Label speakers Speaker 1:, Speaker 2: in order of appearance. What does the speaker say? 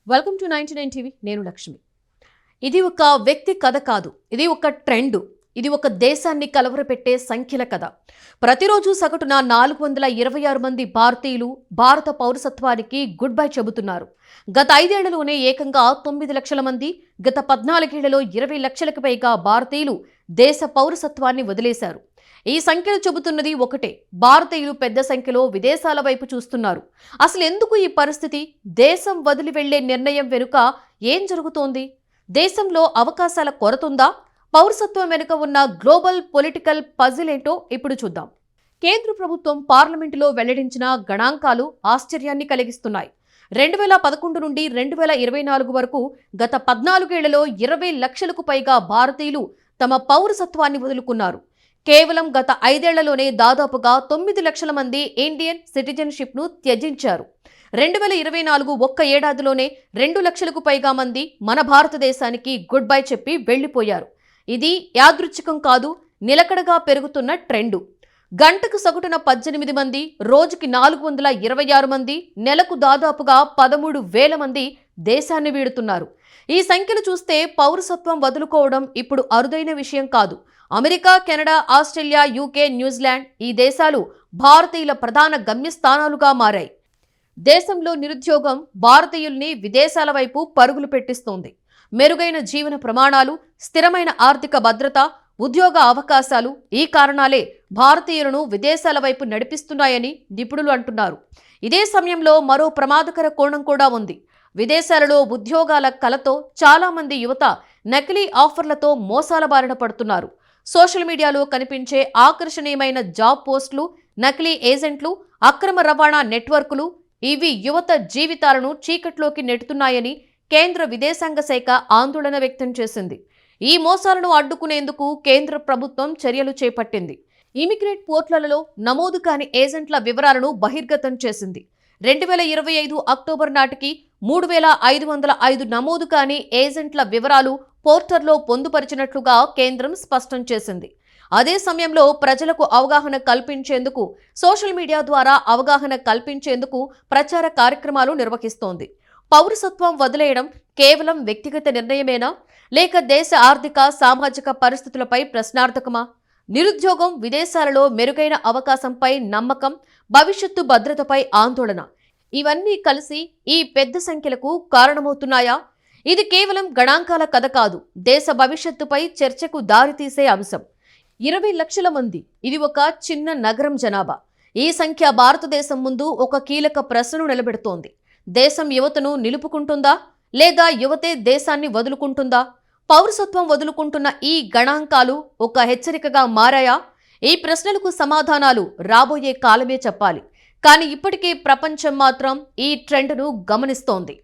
Speaker 1: Welcome to 99 TV. నేను లక్ష్మి. ఇది ఒక వ్యక్తి కథ కాదు, ఇది ఒక ట్రెండ్. ఇది ఒక దేశాన్ని కలవరపెట్టే సంఖ్యల కథ. ప్రతిరోజు సగటున 426 మంది భారతీయులు భారత పౌరసత్వానికి గుడ్ బై చెబుతున్నారు. గత 5 ఏళ్లలోనే ఏకంగా 9 లక్షల మంది, గత 14 ఏళ్లలో 20 లక్షలకు పైగా భారతీయులు దేశ పౌరసత్వాన్ని వదిలేశారు. ఈ సంఖ్యలు చెబుతున్నది ఒకటే, భారతీయులు పెద్ద సంఖ్యలో విదేశాల వైపు చూస్తున్నారు. అసలు ఎందుకు ఈ పరిస్థితి? దేశం వదిలి వెళ్లే నిర్ణయం వెనుక ఏం జరుగుతోంది? దేశంలో అవకాశాల కొరతుందా? పౌరసత్వం వెనుక ఉన్న గ్లోబల్ పొలిటికల్ పజిల్ ఏంటో ఇప్పుడు చూద్దాం. కేంద్ర ప్రభుత్వం పార్లమెంటులో వెల్లడించిన గణాంకాలు ఆశ్చర్యాన్ని కలిగిస్తున్నాయి. 2011 నుండి 2024 వరకు గత 14 ఏళ్లలో 20 లక్షలకు పైగా భారతీయులు తమ పౌరసత్వాన్ని వదులుకున్నారు. కేవలం గత 5 ఏళ్లలోనే దాదాపుగా 9 లక్షల మంది ఇండియన్ సిటిజన్షిప్ ను త్యజించారు. 2024 ఒక్క ఏడాదిలోనే 2 లక్షలకు పైగా మంది మన భారతదేశానికి గుడ్ బై చెప్పి వెళ్లిపోయారు. ఇది యాదృచ్ఛికం కాదు, నిలకడగా పెరుగుతున్న ట్రెండు. గంటకు సగటున 18 మంది, రోజుకి 426 మంది, నెలకు దాదాపుగా 13,000 మంది దేశాన్ని వీడుతున్నారు. ఈ సంఖ్యలు చూస్తే పౌరసత్వం వదులుకోవడం ఇప్పుడు అరుదైన విషయం కాదు. America, Canada, Australia, UK, New Zealand ఈ దేశాలు భారతీయుల ప్రధాన గమ్యస్థానాలుగా మారాయి. దేశంలో నిరుద్యోగం భారతీయుల్ని విదేశాల వైపు పరుగులు పెట్టిస్తోంది. మెరుగైన జీవన ప్రమాణాలు, స్థిరమైన ఆర్థిక భద్రత, ఉద్యోగ అవకాశాలు ఈ కారణాలే భారతీయులను విదేశాల వైపు నడిపిస్తున్నాయని నిపుణులు అంటున్నారు. ఇదే సమయంలో మరో ప్రమాదకర కోణం కూడా ఉంది. విదేశాలలో ఉద్యోగాల కలతో చాలా మంది యువత నకిలీ ఆఫర్లతో మోసాల బారిన పడుతున్నారు. సోషల్ మీడియాలో కనిపించే ఆకర్షణీయమైన జాబ్ పోస్టులు, నకిలీ ఏజెంట్లు, అక్రమ రవాణా నెట్వర్కులు ఇవి యువత జీవితాలను చీకట్లోకి నెట్టుతున్నాయని కేంద్ర విదేశాంగ శాఖ ఆందోళన వ్యక్తం చేసింది. ఈ మోసాలను అడ్డుకునేందుకు కేంద్ర ప్రభుత్వం చర్యలు చేపట్టింది. ఇమిగ్రేట్ పోర్టళ్లలో నమోదు కాని ఏజెంట్ల వివరాలను బహిర్గతం చేసింది. 2025 అక్టోబర్ నాటికి 3,505 నమోదు కాని ఏజెంట్ల వివరాలు పోర్టల్లో పొందుపరిచినట్లుగా కేంద్రం స్పష్టం చేసింది. అదే సమయంలో ప్రజలకు అవగాహన కల్పించేందుకు సోషల్ మీడియా ద్వారా అవగాహన కల్పించేందుకు ప్రచార కార్యక్రమాలు నిర్వహిస్తోంది. పౌరసత్వం వదిలేయడం కేవలం వ్యక్తిగత నిర్ణయమేనా, లేక దేశ ఆర్థిక సామాజిక పరిస్థితులపై ప్రశ్నార్థకమా? నిరుద్యోగం, విదేశాలలో మెరుగైన అవకాశంపై నమ్మకం, భవిష్యత్తు భద్రతపై ఆందోళన ఇవన్నీ కలిసి ఈ పెద్ద సంఖ్యలకు కారణమవుతున్నాయా? ఇది కేవలం గణాంకాల కథ కాదు, దేశ భవిష్యత్తుపై చర్చకు దారితీసే అంశం. 20 లక్షల మంది ఇది ఒక చిన్న నగరం జనాభా. ఈ సంఖ్య భారతదేశం ముందు ఒక కీలక ప్రశ్నను నిలబెడుతోంది. దేశం యువతను నిలుపుకుంటుందా, లేదా యువతే దేశాన్ని వదులుకుంటుందా? పౌరసత్వం వదులుకుంటున్న ఈ గణాంకాలు ఒక హెచ్చరికగా మారాయా? ఈ ప్రశ్నలకు సమాధానాలు రాబోయే కాలమే చెప్పాలి. కానీ ఇప్పటికే ప్రపంచం మాత్రం ఈ ట్రెండ్ను గమనిస్తోంది.